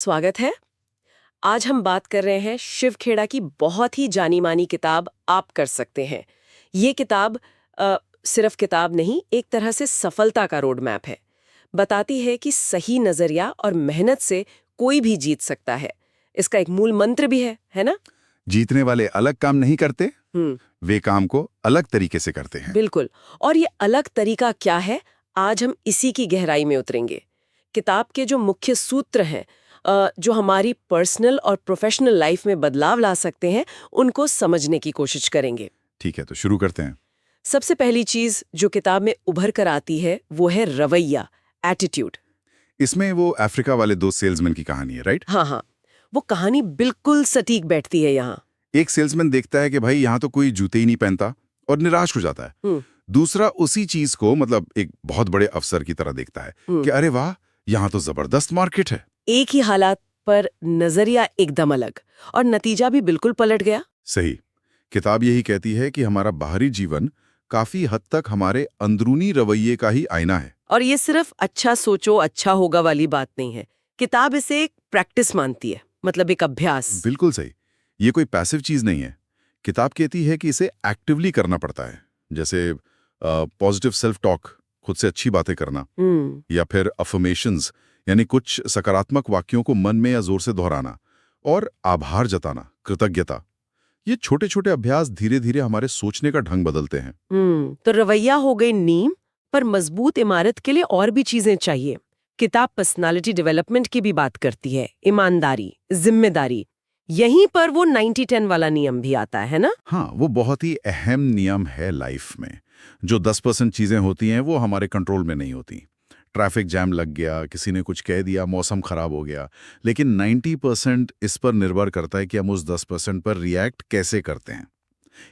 स्वागत है। आज हम बात कर रहे हैं शिव खेड़ा की बहुत ही जानी मानी किताब आप कर सकते हैं। ये किताब सिर्फ किताब नहीं, एक तरह से सफलता का रोड मैप है। बताती है कि सही नजरिया और मेहनत से कोई भी जीत सकता है। इसका एक मूल मंत्र भी है ना? जीतने वाले अलग काम नहीं करते, वे काम को अलग तरीके से करते हैं। बिल्कुल। और ये अलग तरीका क्या है, आज हम इसी की गहराई में उतरेंगे। किताब के जो मुख्य सूत्र हैं, जो हमारी पर्सनल और प्रोफेशनल लाइफ में बदलाव ला सकते हैं, उनको समझने की कोशिश करेंगे। ठीक है, तो शुरू करते हैं। सबसे पहली चीज जो किताब में उभर कर आती है वो है रवैया, एटीट्यूड। इसमें वो अफ्रीका वाले दो सेल्समैन की कहानी है, राइट? हाँ, वो कहानी बिल्कुल सटीक बैठती है यहाँ। एक सेल्समैन देखता है कि भाई यहाँ तो कोई जूते ही नहीं पहनता और निराश हो जाता है। दूसरा उसी चीज को मतलब एक बहुत बड़े अफसर की तरह देखता है कि अरे वाह, यहाँ तो जबरदस्त मार्केट है। एक ही हालात पर नजरिया एकदम अलग, और नतीजा भी बिल्कुल पलट गया। सही। किताब यही कहती है कि हमारा बाहरी जीवन काफी हद तक हमारे अंदरूनी रवैये का ही आईना है। और ये सिर्फ अच्छा सोचो अच्छा होगा वाली बात नहीं है। किताब इसे एक प्रैक्टिस मानती है, मतलब एक अभ्यास। बिल्कुल सही। ये कोई पैसिव चीज नहीं है। किताब कहती है कि इसे एक्टिवली करना पड़ता है। जैसे पॉजिटिव सेल्फ टॉक, खुद से अच्छी बातें करना, या फिर अफर्मेशंस यानी कुछ सकारात्मक वाक्यों को मन में या जोर से दोहराना, और आभार जताना, कृतज्ञता। ये छोटे छोटे अभ्यास धीरे धीरे हमारे सोचने का ढंग बदलते हैं। तो रवैया हो गई नींव, पर मजबूत इमारत के लिए और भी चीजें चाहिए। किताब पर्सनालिटी डेवलपमेंट की भी बात करती है, ईमानदारी, जिम्मेदारी। यहीं पर वो 90-10 वाला नियम भी आता है ना? हाँ, वो बहुत ही अहम नियम है लाइफ में। जो 10% चीजें होती हैं वो हमारे कंट्रोल में नहीं होती। ट्रैफिक जैम लग गया, किसी ने कुछ कह दिया, मौसम खराब हो गया, लेकिन 90% इस पर निर्भर करता है कि हम उस 10% पर रिएक्ट कैसे करते हैं।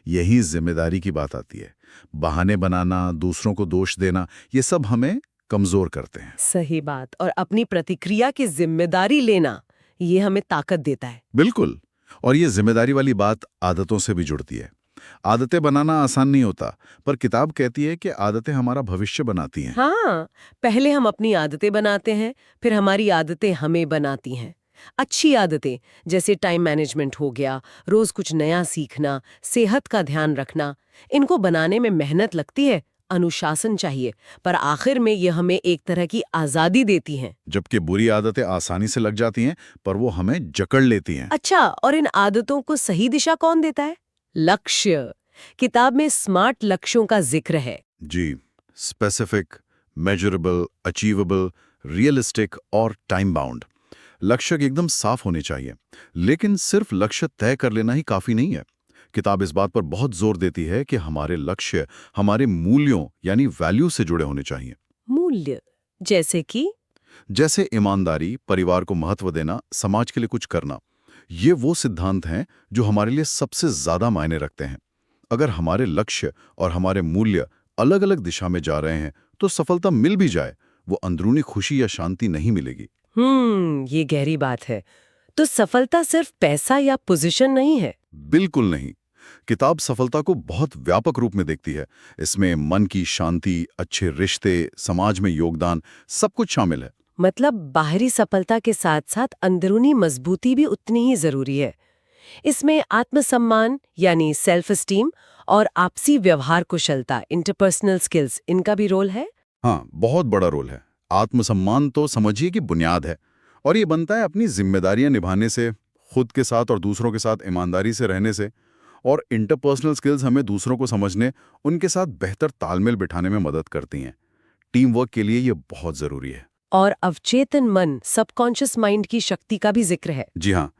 यही जिम्मेदारी की बात आती है। बहाने बनाना, दूसरों को दोष देना, ये सब हमें कमजोर करते हैं। सही बात। और अपनी प्रतिक्रिया की जिम्मेदारी लेना, ये हमें ताकत देता है। बिल्कुल। और ये जिम्मेदारी वाली बात आदतों से भी जुड़ती है। आदतें बनाना आसान नहीं होता, पर किताब कहती है कि आदतें हमारा भविष्य बनाती हैं। हाँ, पहले हम अपनी आदतें बनाते हैं, फिर हमारी आदतें हमें बनाती हैं। अच्छी आदतें जैसे टाइम मैनेजमेंट हो गया, रोज कुछ नया सीखना, सेहत का ध्यान रखना, इनको बनाने में मेहनत लगती है, अनुशासन चाहिए, पर आखिर में ये हमें एक तरह की आजादी देती हैं। जबकि बुरी आदतें आसानी से लग जाती हैं, पर वो हमें जकड़ लेती हैं। अच्छा, और इन आदतों को सही दिशा कौन देता है? लक्ष्य। किताब में स्मार्ट लक्ष्यों का जिक्र है। जी, स्पेसिफिक, मेजरेबल, अचीवेबल, रियलिस्टिक और टाइम बाउंड। लक्ष्य एकदम साफ होने चाहिए, लेकिन सिर्फ लक्ष्य तय कर लेना ही काफी नहीं है। किताब इस बात पर बहुत जोर देती है कि हमारे लक्ष्य हमारे मूल्यों यानी वैल्यू से जुड़े होने चाहिए। मूल्य जैसे कि? जैसे ईमानदारी, परिवार को महत्व देना, समाज के लिए कुछ करना। ये वो सिद्धांत हैं जो हमारे लिए सबसे ज्यादा मायने रखते हैं। अगर हमारे लक्ष्य और हमारे मूल्य अलग अलग दिशा में जा रहे हैं, तो सफलता मिल भी जाए, वो अंदरूनी खुशी या शांति नहीं मिलेगी। ये गहरी बात है। तो सफलता सिर्फ पैसा या पोजीशन नहीं है? बिल्कुल नहीं। किताब सफलता को बहुत व्यापक रूप में देखती है। इसमें मन की शांति, अच्छे रिश्ते, समाज में योगदान, सब कुछ शामिल है। मतलब बाहरी सफलता के साथ साथ अंदरूनी मजबूती भी उतनी ही जरूरी है। इसमें आत्मसम्मान यानी सेल्फ एस्टीम और आपसी व्यवहार कुशलता, इंटरपर्सनल स्किल्स, इनका भी रोल है। हाँ, बहुत बड़ा रोल है। आत्मसम्मान तो समझिए कि बुनियाद है, और ये बनता है अपनी जिम्मेदारियां निभाने से, खुद के साथ और दूसरों के साथ ईमानदारी से रहने से। और इंटरपर्सनल स्किल्स हमें दूसरों को समझने, उनके साथ बेहतर तालमेल बिठाने में मदद करती हैं। टीम वर्क के लिए ये बहुत जरूरी है। और अवचेतन मन, सबकॉन्शियस माइंड की शक्ति का भी जिक्र है। जी हाँ,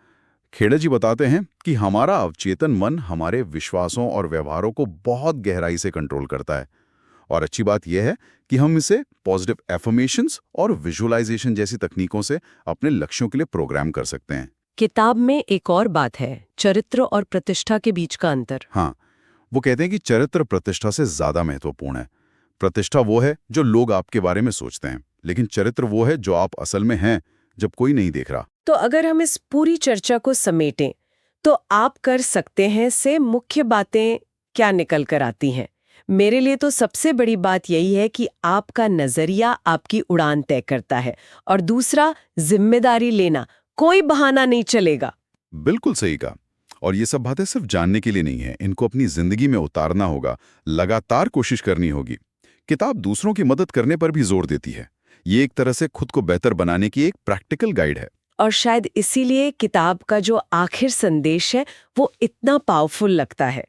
खेड़ा जी बताते हैं कि हमारा अवचेतन मन हमारे विश्वासों और व्यवहारों को बहुत गहराई से कंट्रोल करता है। और अच्छी बात यह है कि हम इसे पॉजिटिव एफर्मेशंस और विजुअलाइजेशन जैसी तकनीकों से अपने लक्ष्यों के लिए प्रोग्राम कर सकते हैं। किताब में एक और बात है, चरित्र और प्रतिष्ठा के बीच का अंतर। हाँ, वो कहते हैं कि चरित्र प्रतिष्ठा से ज्यादा महत्वपूर्ण है। प्रतिष्ठा वो है जो लोग आपके बारे में सोचते हैं, लेकिन चरित्र वो है जो आप असल में हैं जब कोई नहीं देख रहा। तो अगर हम इस पूरी चर्चा को समेटें, तो आप कर सकते हैं से मुख्य बातें क्या निकल कर आती हैं? मेरे लिए तो सबसे बड़ी बात यही है कि आपका नजरिया आपकी उड़ान तय करता है, और दूसरा जिम्मेदारी लेना, कोई बहाना नहीं चलेगा। बिल्कुल सही कहा। और ये सब बातें सिर्फ जानने के लिए नहीं है, इनको अपनी जिंदगी में उतारना होगा, लगातार कोशिश करनी होगी। किताब दूसरों की मदद करने पर भी जोर देती है। ये एक तरह से खुद को बेहतर बनाने की एक प्रैक्टिकल गाइड है। और शायद इसीलिए किताब का जो आखिर संदेश है वो इतना पावरफुल लगता है।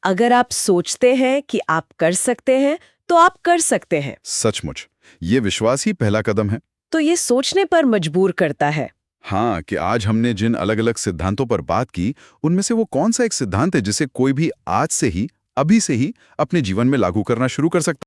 अगर आप सोचते हैं कि आप कर सकते हैं तो आप कर सकते हैं। सचमुच ये विश्वास ही पहला कदम है। तो ये सोचने पर मजबूर करता है। हाँ, कि आज हमने जिन अलग अलग सिद्धांतों पर बात की, उनमें से वो कौन सा एक सिद्धांत है जिसे कोई भी आज से ही, अभी से ही अपने जीवन में लागू करना शुरू कर सकता है।